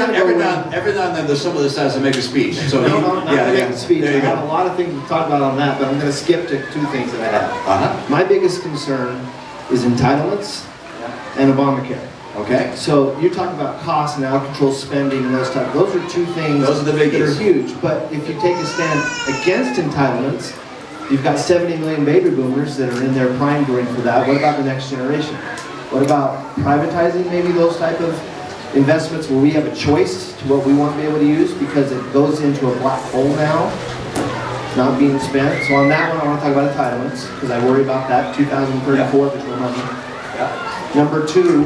every now and then, there's someone that decides to make a speech. So no, not going to make a speech. There I you have go. a lot of things to talk about on that, but I'm going to skip to two things that I have. My biggest concern is entitlements and Obamacare. Okay. So you talk about costs and out-of-control spending and those types. Those are two things Those are the biggies. that are huge. But if you take a stand against entitlements, you've got 70 million baby boomers that are in their prime doing for that. What about the next generation? What about privatizing maybe those type of investments where we have a choice to what we want to be able to use because it goes into a black hole now, not being spent. So on that one, I want to talk about entitlements because I worry about that 2034 if it's real money. Number two,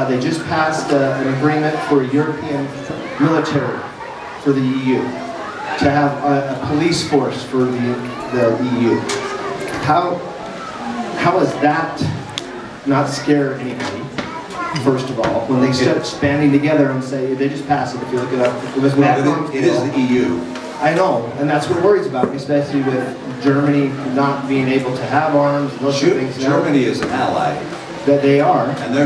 they just passed an agreement for European military for the EU to have a police force for the EU. How does that not scare anybody? First of all, when they start expanding together and say, they just passed it, if you look it up, it was Well, it is the EU. I know, and that's what worries about me, especially with Germany not being able to have arms and those things. Germany is an ally. That they are. And they're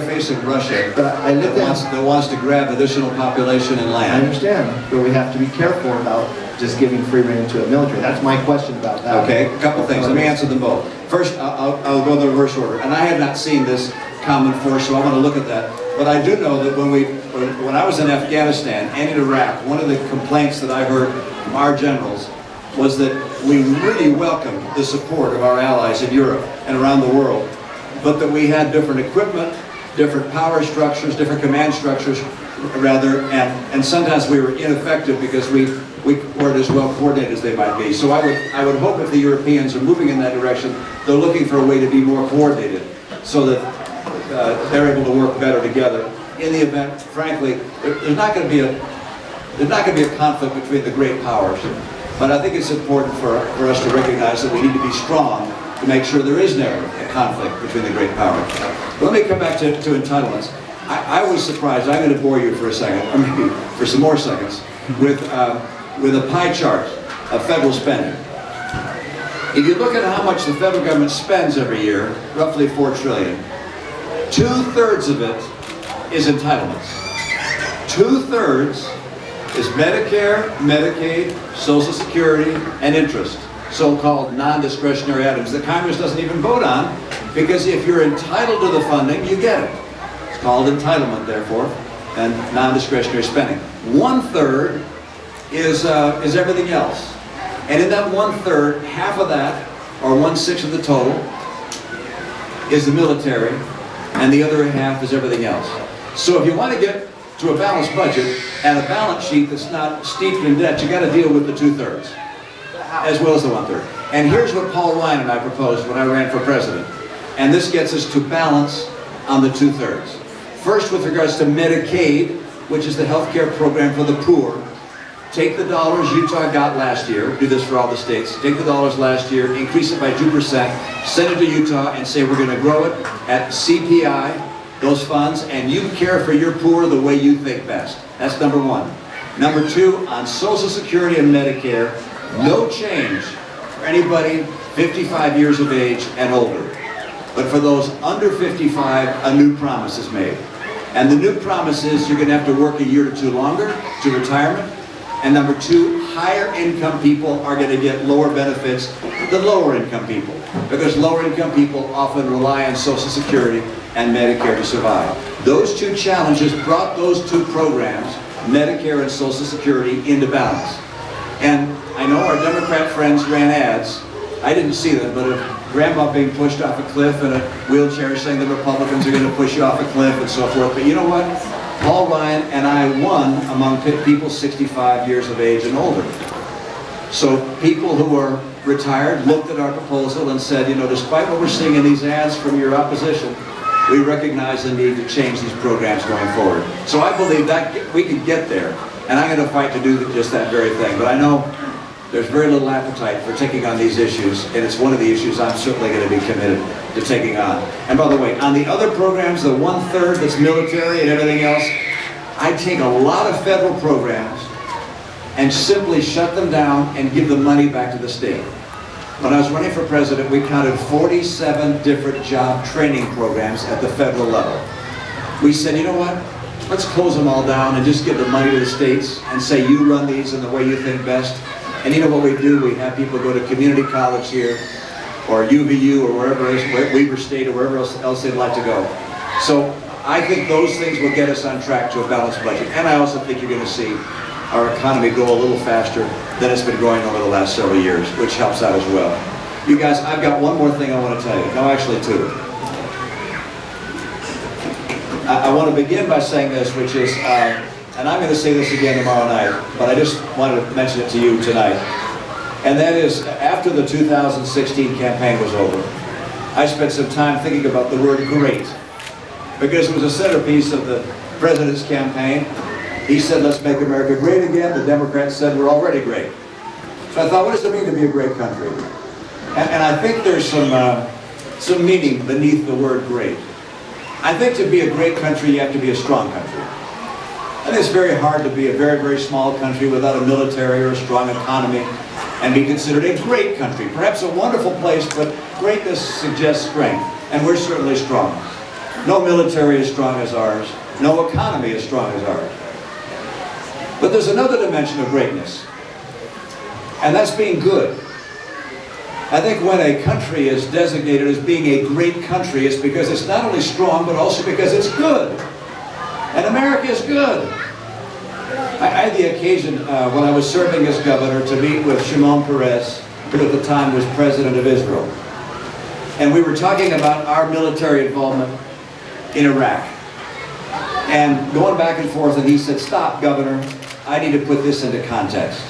facing Russia but I lived that wants to grab additional population and I land. understand, but we have to be careful about just giving free rein to a military. That's my question about that. Okay, a couple things. Let me answer them both. First, I'll go in the reverse order. And I have not seen this common force, so I want to look at that. But I do know that when I was in Afghanistan and in Iraq, one of the complaints that I heard from our generals was that we really welcomed the support of our allies in Europe and around the world, but that we had different equipment, different power structures, different command structures, rather, and sometimes we were ineffective because we weren't as well coordinated as they might be. So I would hope if the Europeans are moving in that direction, they're looking for a way to be more coordinated so that they're able to work better together. In the event, frankly, there's not going to be a conflict between the great powers, but I think it's important for us to recognize that we need to be strong to make sure there is never a conflict between the great powers. But let me come back to entitlements. I was surprised. I'm going to bore you for a second, or maybe for some more seconds, with a pie chart of federal spending. If you look at how much the federal government spends every year, roughly $4 trillion, 2/3 of it is entitlements. 2/3 is Medicare, Medicaid, Social Security, and interest. So-called non-discretionary items that Congress doesn't even vote on, because if you're entitled to the funding, you get it. It's called entitlement, therefore, and non-discretionary spending. 1/3 is everything else. And in that 1/3, half of that, or 1/6 of the total, is the military, and the other half is everything else. So if you want to get to a balanced budget and a balance sheet that's not steeped in debt, you got to deal with the 2/3. As well as the 1/3. And here's what Paul Ryan and I proposed when I ran for president. And this gets us to balance on the 2/3. First, with regards to Medicaid, which is the health care program for the poor, take the dollars Utah got last year, do this for all the states, take the dollars last year, increase it by 2%, send it to Utah and say we're going to grow it at CPI, those funds, and you care for your poor the way you think best. That's number one. Number two, on Social Security and Medicare, no change for anybody 55 years of age and older. But for those under 55, a new promise is made. And the new promise is you're going to have to work a year or two longer to retirement. And number two, higher income people are going to get lower benefits than lower income people, because lower income people often rely on Social Security and Medicare to survive. Those two challenges brought those two programs, Medicare and Social Security, into balance. And I know our Democrat friends ran ads. I didn't see them, but of grandma being pushed off a cliff in a wheelchair saying the Republicans are going to push you off a cliff and so forth. But you know what? Paul Ryan and I won among people 65 years of age and older. So people who are retired looked at our proposal and said, you know, despite what we're seeing in these ads from your opposition, we recognize the need to change these programs going forward. So I believe that we can get there. And I'm going to fight to do just that very thing. But I know there's very little appetite for taking on these issues, and it's one of the issues I'm certainly going to be committed to taking on. And by the way, on the other programs, the 1/3 that's military and everything else, I take a lot of federal programs and simply shut them down and give the money back to the state. When I was running for president, we counted 47 different job training programs at the federal level. We said, you know what? let's close them all down and just give the money to the states and say you run these in the way you think best. And you know what we do? We have people go to community college here, or UVU, or wherever it is, Weber State, or wherever else they'd like to go. So I think those things will get us on track to a balanced budget. And I also think you're going to see our economy grow a little faster than it's been growing over the last several years, which helps out as well. You guys, I've got one more thing I want to tell you. No, actually two. I want to begin by saying this, which is, and I'm going to say this again tomorrow night, but I just wanted to mention it to you tonight. And that is, after the 2016 campaign was over, I spent some time thinking about the word great, because it was a centerpiece of the president's campaign. He said, let's make America great again. The Democrats said, we're already great. So I thought, what does it mean to be a great country? And I think there's some meaning beneath the word great. I think to be a great country, you have to be a strong country. I think it's very hard to be a very, very small country without a military or a strong economy and be considered a great country. Perhaps a wonderful place, but greatness suggests strength, and we're certainly strong. No military is strong as ours. No economy is strong as ours. But there's another dimension of greatness, and that's being good. I think when a country is designated as being a great country, it's because it's not only strong, but also because it's good. And America is good. I had the occasion, when I was serving as governor, to meet with Shimon Peres, who at the time was president of Israel. And we were talking about our military involvement in Iraq. And going back and forth, and he said, stop, Governor, I need to put this into context.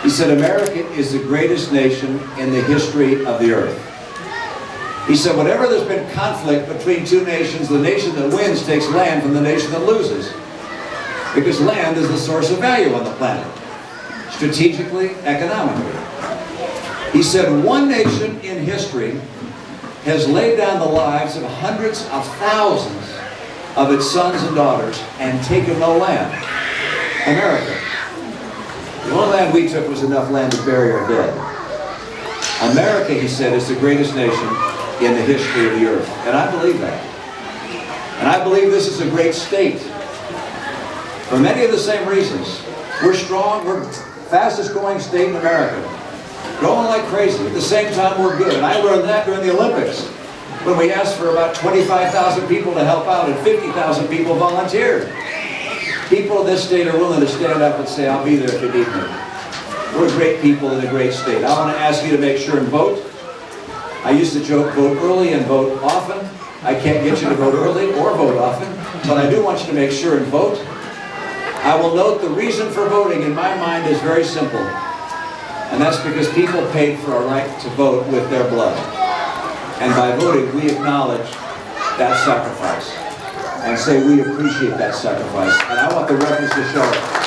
He said, America is the greatest nation in the history of the earth. He said, whenever there's been conflict between two nations, the nation that wins takes land from the nation that loses. Because land is the source of value on the planet, strategically, economically. He said, one nation in history has laid down the lives of hundreds of thousands of its sons and daughters and taken no land. America. The only land we took was enough land to bury our dead. America, he said, is the greatest nation in the history of the earth. And I believe that. And I believe this is a great state. For many of the same reasons. We're strong, we're fastest growing state in America. Growing like crazy. At the same time, we're good. And I learned that during the Olympics, when we asked for about 25,000 people to help out and 50,000 people volunteered. People in this state are willing to stand up and say, I'll be there if you need me. We're great people in a great state. I want to ask you to make sure and vote. I used to joke, vote early and vote often. I can't get you to vote early or vote often, but I do want you to make sure and vote. I will note the reason for voting in my mind is very simple. And that's because people paid for our right to vote with their blood. And by voting, we acknowledge that sacrifice and say we appreciate that sacrifice. And I want the records to show it.